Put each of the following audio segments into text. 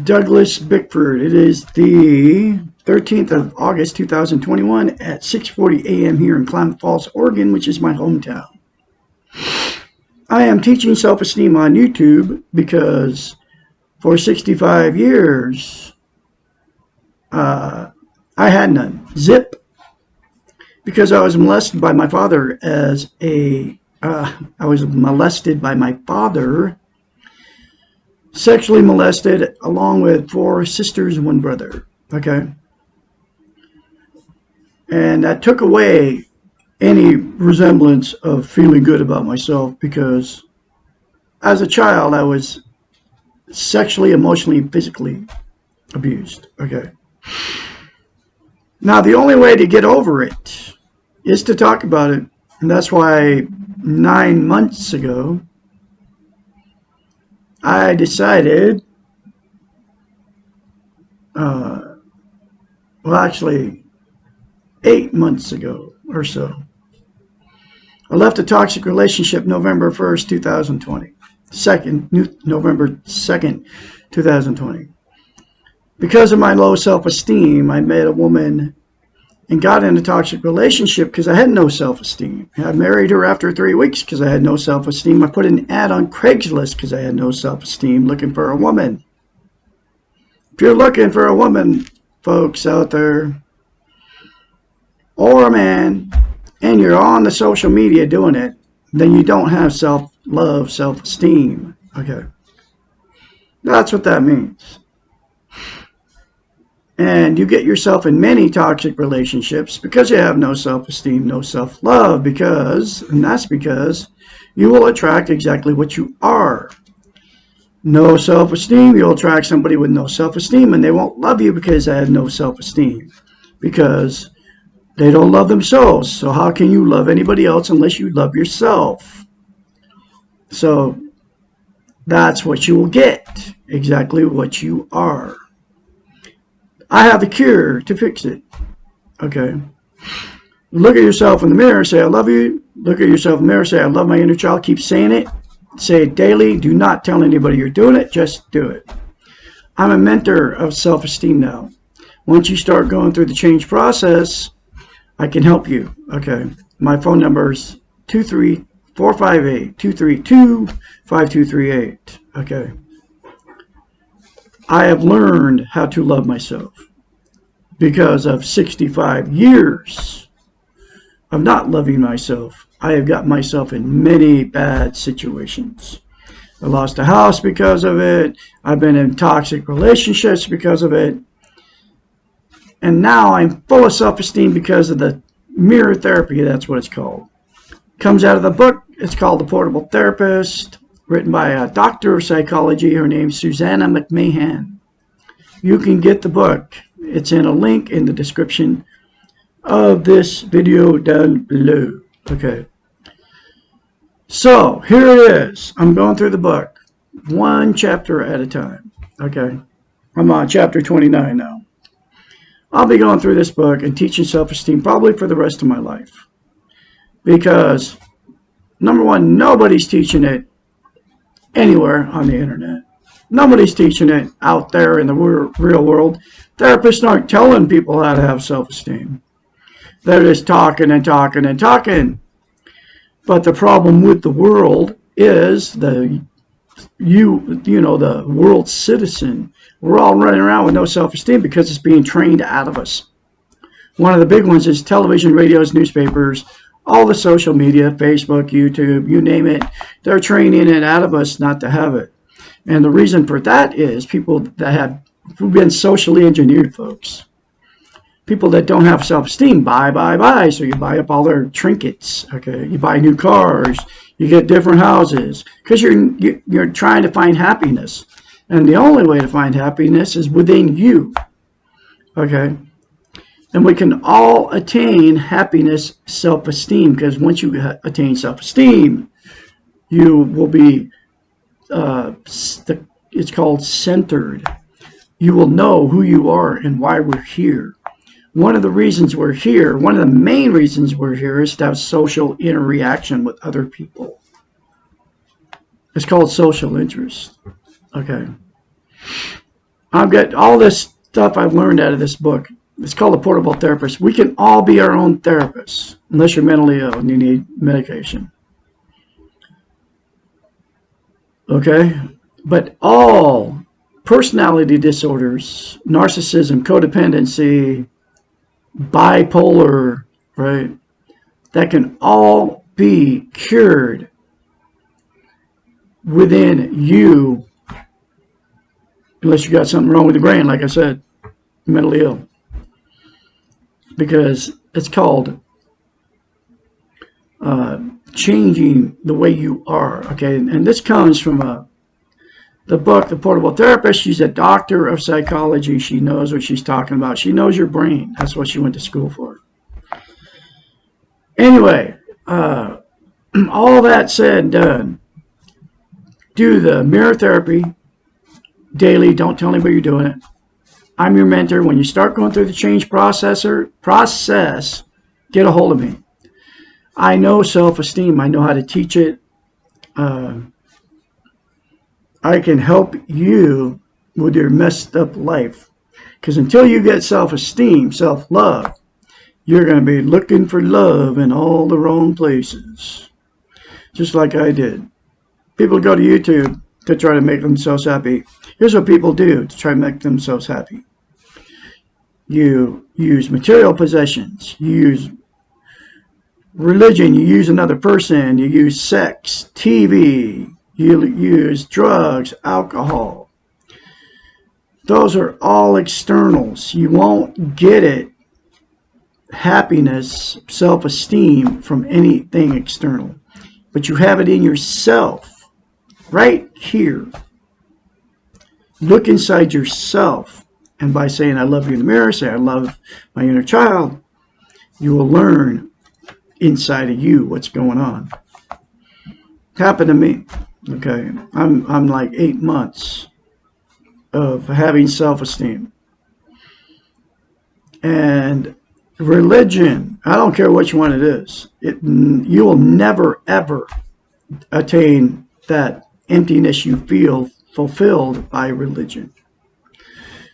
Douglas Bickford. It is the 13th of August 2021 at 6:40 a.m. here in Klamath Falls, Oregon, which is my hometown. I am teaching self-esteem on YouTube because for 65 years I had none. Zip. Because I was molested by my father sexually molested, along with 4 sisters and 1 brother. Okay. And that took away any resemblance of feeling good about myself, because as a child I was sexually, emotionally, and physically abused. Okay. Now the only way to get over it is to talk about it. And that's why 9 months ago I decided, actually 8 months ago or so, I left a toxic relationship November 1st, 2020. November 2nd, 2020. Because of my low self-esteem, I met a woman and got in a toxic relationship because I had no self-esteem. I married her after 3 weeks because I had no self-esteem. I put an ad on Craigslist because I had no self-esteem, looking for a woman. If you're looking for a woman, folks out there, or a man, and you're on the social media doing it, then you don't have self-love, self-esteem. Okay. That's what that means. And you get yourself in many toxic relationships because you have no self-esteem, no self-love, and that's because you will attract exactly what you are. No self-esteem, you'll attract somebody with no self-esteem, and they won't love you because they have no self-esteem, because they don't love themselves. So how can you love anybody else unless you love yourself? So that's what you will get, exactly what you are. I have the cure to fix it. Okay. Look at yourself in the mirror, say, I love you. Look at yourself in the mirror, say, I love my inner child. Keep saying it. Say it daily. Do not tell anybody you're doing it. Just do it. I'm a mentor of self-esteem now. Once you start going through the change process, I can help you. Okay. My phone number is 23458-232-5238. Okay. I have learned how to love myself because of 65 years of not loving myself. I have got myself in many bad situations. I lost a house because of it. I've been in toxic relationships because of it. And now I'm full of self-esteem because of the mirror therapy. That's what it's called. Comes out of the book. It's called The Portable Therapist, written by a doctor of psychology. Her name's Susanna McMahon. You can get the book. It's in a link in the description of this video down below. Okay. So here it is. I'm going through the book, 1 chapter at a time. Okay. I'm on chapter 29 now. I'll be going through this book and teaching self-esteem probably for the rest of my life. Because, number one, nobody's teaching it anywhere on the internet. Nobody's teaching it out there in the real world. Therapists aren't telling people how to have self-esteem. They're just talking and talking and talking. But the problem with the world is the world citizen. We're all running around with no self-esteem because it's being trained out of us. One of the big ones is television, radios, newspapers, all the social media, Facebook, YouTube, you name it. They're training it out of us not to have it. And the reason for that is people that have been socially engineered, folks. People that don't have self-esteem buy. So you buy up all their trinkets. Okay, you buy new cars. You get different houses because you're trying to find happiness. And the only way to find happiness is within you. Okay. And we can all attain happiness, self-esteem, because once you attain self-esteem, you will be, it's called centered. You will know who you are and why we're here. One of the reasons we're here, one of the main reasons we're here, is to have social interaction with other people. It's called social interest. Okay. I've got all this stuff I've learned out of this book. It's called The Portable Therapist. We can all be our own therapists, unless you're mentally ill and you need medication. Okay? But all personality disorders, narcissism, codependency, bipolar, right? That can all be cured within you, unless you got something wrong with the brain, like I said, mentally ill. Because it's called changing the way you are, okay? And this comes from the book, The Portable Therapist. She's a doctor of psychology. She knows what she's talking about. She knows your brain. That's what she went to school for. Anyway, all that said and done, do the mirror therapy daily. Don't tell anybody you're doing it. I'm your mentor. When you start going through the change process, get a hold of me. I know self-esteem. I know how to teach it. I can help you with your messed up life. Because until you get self-esteem, self-love, you're going to be looking for love in all the wrong places. Just like I did. People go to YouTube to try to make themselves happy. Here's what people do to try to make themselves happy. You use material possessions. You use religion. You use another person. You use sex, TV. You use drugs, alcohol. Those are all externals. You won't get it, happiness, self-esteem, from anything external. But you have it in yourself, right here. Look inside yourself. And by saying, I love you in the mirror, say, I love my inner child, you will learn inside of you what's going on. It happened to me. Okay, I'm like 8 months of having self-esteem. And religion, I don't care which one it is, you will never, ever attain that emptiness you feel fulfilled by religion.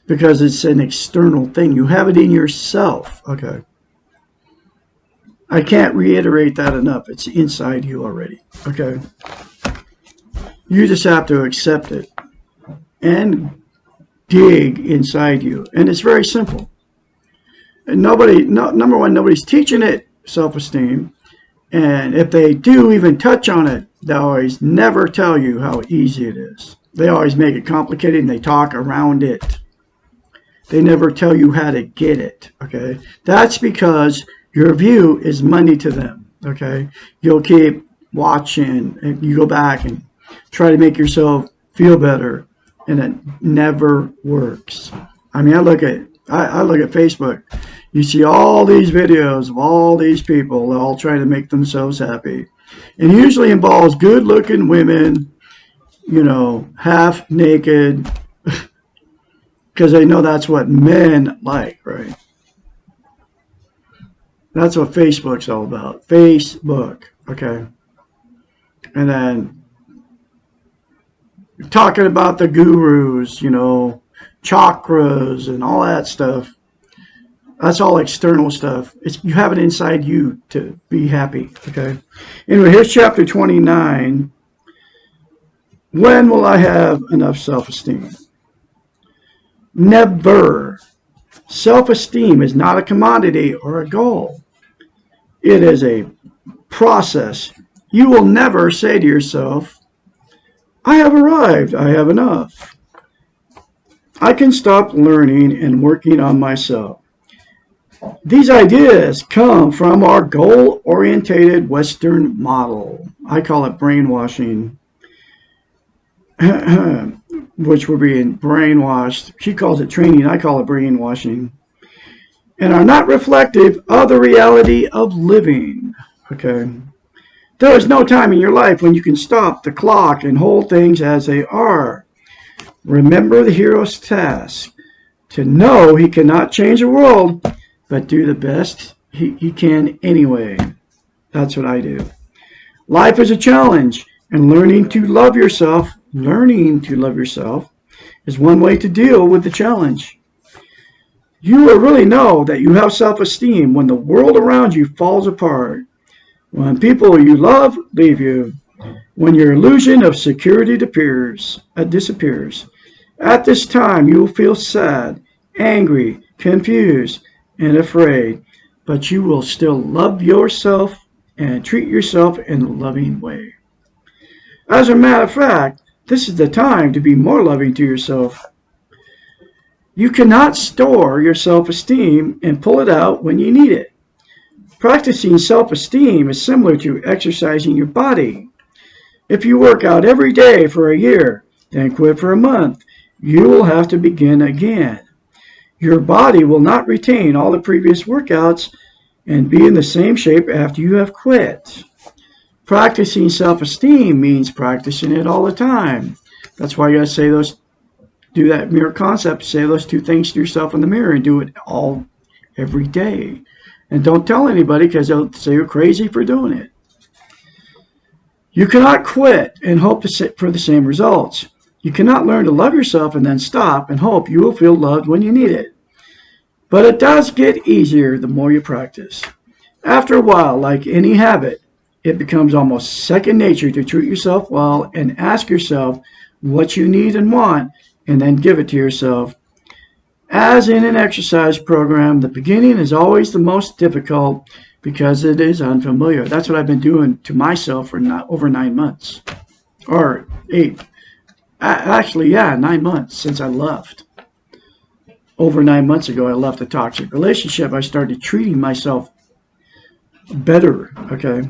Because it's an external thing. You have it in yourself. Okay. I can't reiterate that enough. It's inside you already. Okay. You just have to accept it and dig inside you. And it's very simple. And number one, nobody's teaching it self-esteem. And if they do even touch on it, they always never tell you how easy it is. They always make it complicated and they talk around it. They never tell you how to get it, okay? That's because your view is money to them, okay? You'll keep watching and you go back and try to make yourself feel better, and it never works. I mean, I look at Facebook. You see all these videos of all these people all trying to make themselves happy. And it usually involves good-looking women, you know, half naked, because they know that's what men like, right? That's what Facebook's all about. Facebook, okay? And then talking about the gurus, you know, chakras and all that stuff. That's all external stuff. You have it inside you to be happy, okay? Anyway, here's chapter 29. When will I have enough self-esteem? Never. Self-esteem is not a commodity or a goal. It is a process. You will never say to yourself, I have arrived, I have enough. I can stop learning and working on myself. These ideas come from our goal-orientated Western model. I call it brainwashing. Which we're being brainwashed. She calls it training. I call it brainwashing. And are not reflective of the reality of living. Okay. There is no time in your life when you can stop the clock and hold things as they are. Remember the hero's task. To know he cannot change the world, but do the best he can anyway. That's what I do. Life is a challenge, and learning to love yourself is one way to deal with the challenge. You will really know that you have self-esteem when the world around you falls apart, when people you love leave you, when your illusion of security disappears. At this time, you will feel sad, angry, confused, and afraid, but you will still love yourself and treat yourself in a loving way. As a matter of fact, this is the time to be more loving to yourself. You cannot store your self-esteem and pull it out when you need it. Practicing self-esteem is similar to exercising your body. If you work out every day for a year, then quit for a month, you will have to begin again. Your body will not retain all the previous workouts and be in the same shape after you have quit. Practicing self-esteem means practicing it all the time. That's why you gotta do that mirror concept, say those two things to yourself in the mirror and do it all every day. And don't tell anybody because they'll say you're crazy for doing it. You cannot quit and hope for the same results. You cannot learn to love yourself and then stop and hope you will feel loved when you need it. But it does get easier the more you practice. After a while, like any habit, it becomes almost second nature to treat yourself well and ask yourself what you need and want, and then give it to yourself. As in an exercise program, the beginning is always the most difficult because it is unfamiliar. That's what I've been doing to myself for over 9 months. Or 8. Actually, 9 months since I left. Over 9 months ago, I left a toxic relationship. I started treating myself better, okay?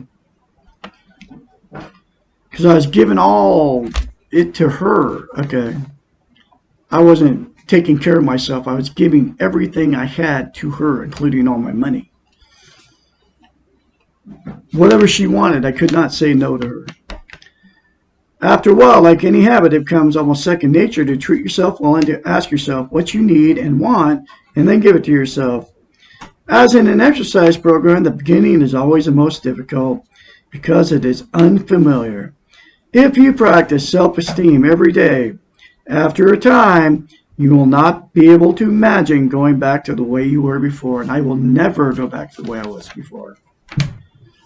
Because I was giving all it to her, okay? I wasn't taking care of myself. I was giving everything I had to her, including all my money. Whatever she wanted, I could not say no to her. After a while, like any habit, it becomes almost second nature to treat yourself well and to ask yourself what you need and want, and then give it to yourself. As in an exercise program, the beginning is always the most difficult because it is unfamiliar. If you practice self-esteem every day, after a time, you will not be able to imagine going back to the way you were before. And I will never go back to the way I was before.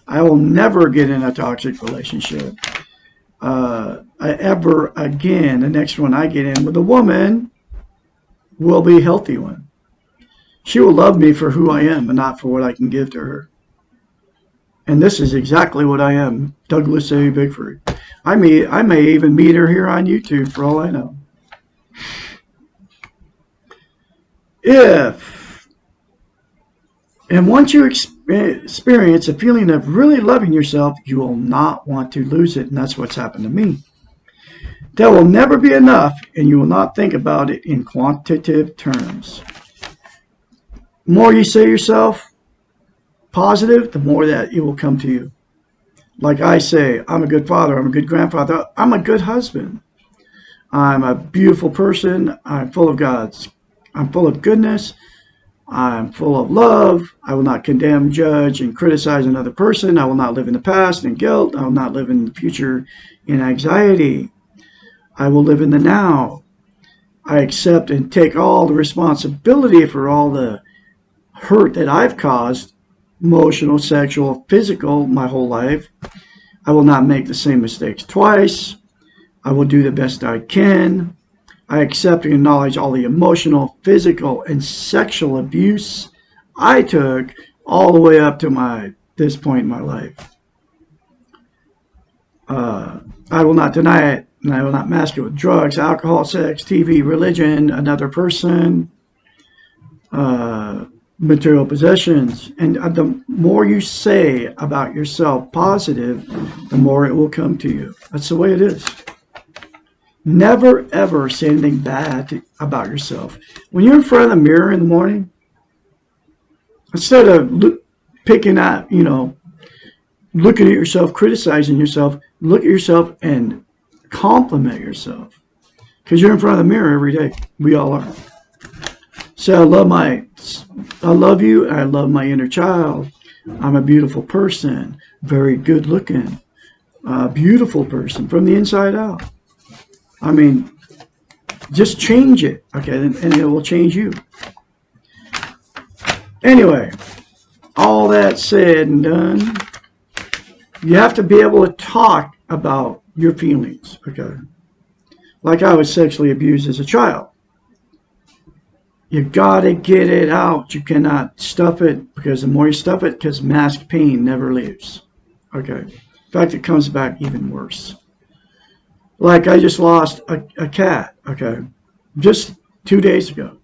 I will never get in a toxic relationship ever again. The next one I get in with a woman will be a healthy one. She will love me for who I am and not for what I can give to her. And this is exactly what I am, Douglas A. Bickford. I may even meet her here on YouTube for all I know. Once you experience a feeling of really loving yourself, you will not want to lose it. And that's what's happened to me. There will never be enough, and you will not think about it in quantitative terms. The more you say yourself positive, the more that it will come to you. Like I say, I'm a good father, I'm a good grandfather, I'm a good husband. I'm a beautiful person, I'm full of I'm full of goodness, I'm full of love, I will not condemn, judge, and criticize another person, I will not live in the past in guilt, I will not live in the future in anxiety, I will live in the now. I accept and take all the responsibility for all the hurt that I've caused, emotional, sexual, physical, my whole life. I will not make the same mistakes twice. I will do the best I can. I accept and acknowledge all the emotional, physical, and sexual abuse I took all the way up to this point in my life. I will not deny it, and I will not mask it with drugs, alcohol, sex, TV, religion, another person, material possessions. And the more you say about yourself positive, the more it will come to you. That's the way it is. Never, ever say anything bad about yourself. When you're in front of the mirror in the morning, instead of picking at, looking at yourself, criticizing yourself, look at yourself and compliment yourself. Because you're in front of the mirror every day. We all are. Say, I love you, I love my inner child. I'm a beautiful person, very good looking, beautiful person from the inside out. I mean, Just change it, okay, and it will change you. Anyway, all that said and done, you have to be able to talk about your feelings, okay? Like I was sexually abused as a child. You gotta get it out. You cannot stuff it, because the more you stuff it, because masked pain never leaves, okay? In fact, it comes back even worse. Like I just lost a cat, okay, just 2 days ago.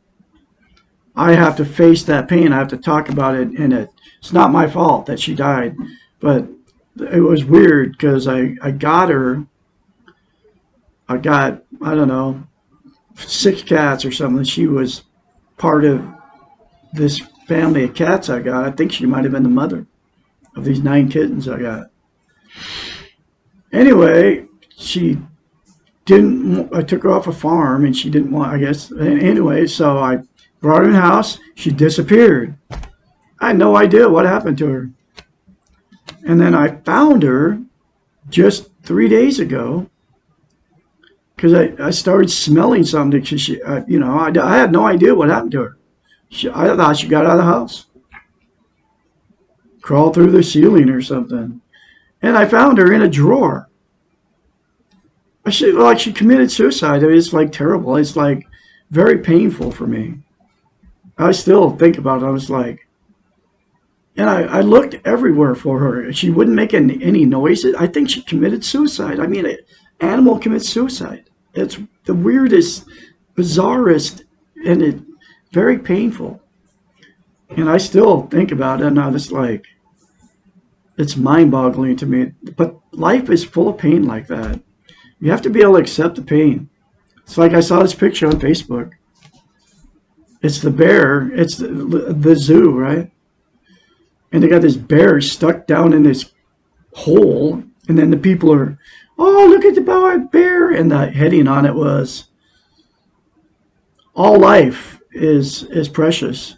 I have to face that pain. I have to talk about it, and it's not my fault that she died, but it was weird because I got her. I got, I don't know, 6 cats or something. She was part of this family of cats I got. I think she might have been the mother of these 9 kittens I got. Anyway, she didn't, I took her off a farm and she didn't want, I guess. Anyway, so I brought her in the house. She disappeared. I had no idea what happened to her. And then I found her just 3 days ago because I started smelling something. Because she, you know, I had no idea what happened to her. I thought she got out of the house, crawled through the ceiling or something. And I found her in a drawer. Like she committed suicide. I mean, it's like terrible. It's like very painful for me. I still think about it. I was like, and I looked everywhere for her. She wouldn't make any noises. I think she committed suicide. I mean, an animal commits suicide. It's the weirdest, bizarrest, and it very painful. And I still think about it, and I was like, it's mind-boggling to me. But life is full of pain like that. You have to be able to accept the pain. It's like I saw this picture on Facebook. It's the bear. It's the zoo, right? And they got this bear stuck down in this hole. And then the people are, oh, look at the bear. And the heading on it was, all life is precious.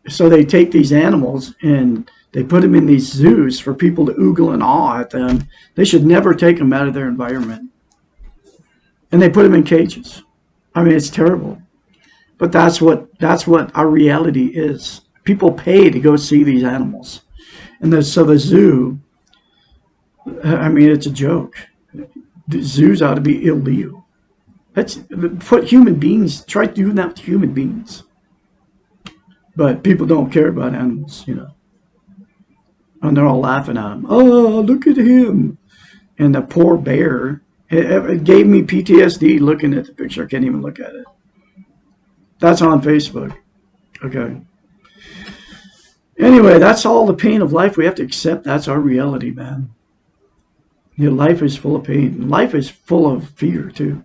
So they take these animals and they put them in these zoos for people to oogle and awe at them. They should never take them out of their environment. And they put them in cages. I mean, it's terrible. But that's what our reality is. People pay to go see these animals. And so the zoo, I mean, it's a joke. The zoos ought to be illegal. Put human beings, try doing that with human beings. But people don't care about animals, you know. And they're all laughing at him. Oh, look at him. And the poor bear, it gave me PTSD looking at the picture. I can't even look at it. That's on Facebook. Okay. Anyway, that's all the pain of life. We have to accept that's our reality, man. You know, life is full of pain. Life is full of fear, too.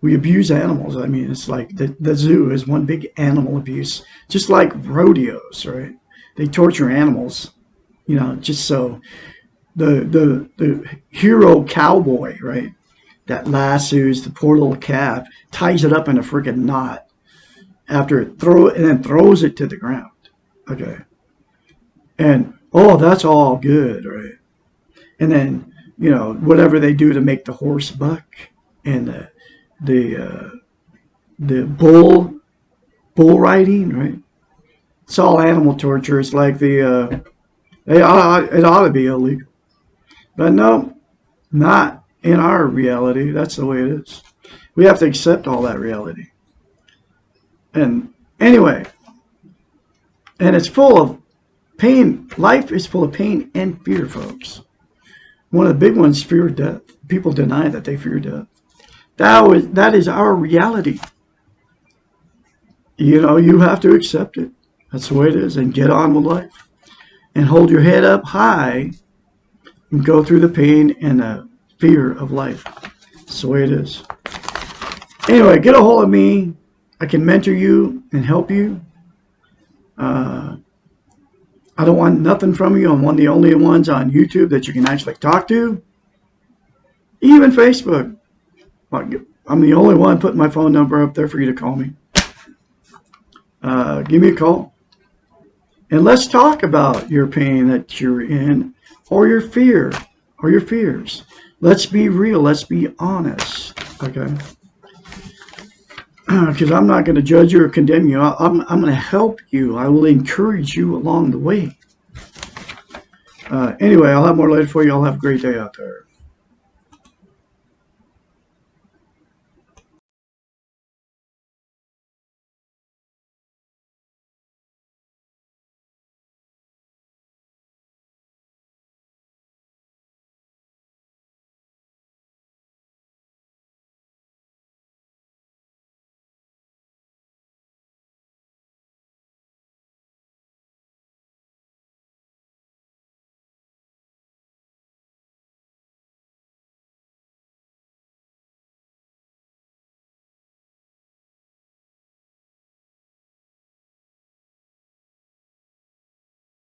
We abuse animals. I mean, it's like the zoo is one big animal abuse. Just like rodeos, right? They torture animals, you know, just so the hero cowboy, right, that lassos the poor little calf, ties it up in a freaking knot after it and then throws it to the ground. Okay. And, oh, that's all good, right? And then, you know, whatever they do to make the horse buck and the bull riding, right? It's all animal torture. It's like it ought to be illegal. But no, not in our reality. That's the way it is. We have to accept all that reality. And anyway, and it's full of pain. Life is full of pain and fear, folks. One of the big ones is fear of death. People deny that they fear death. That is our reality. You know, you have to accept it. That's the way it is. And get on with life. And hold your head up high and go through the pain and the fear of life. That's the way it is. Anyway, get a hold of me. I can mentor you and help you. I don't want nothing from you. I'm one of the only ones on YouTube that you can actually talk to. Even Facebook. I'm the only one putting my phone number up there for you to call me. Give me a call. And let's talk about your pain that you're in, or your fear, or your fears. Let's be real. Let's be honest. Okay? because I'm not going to judge you or condemn you. I'm going to help you. I will encourage you along the way. Anyway, I'll have more later for you. I'll have a great day out there.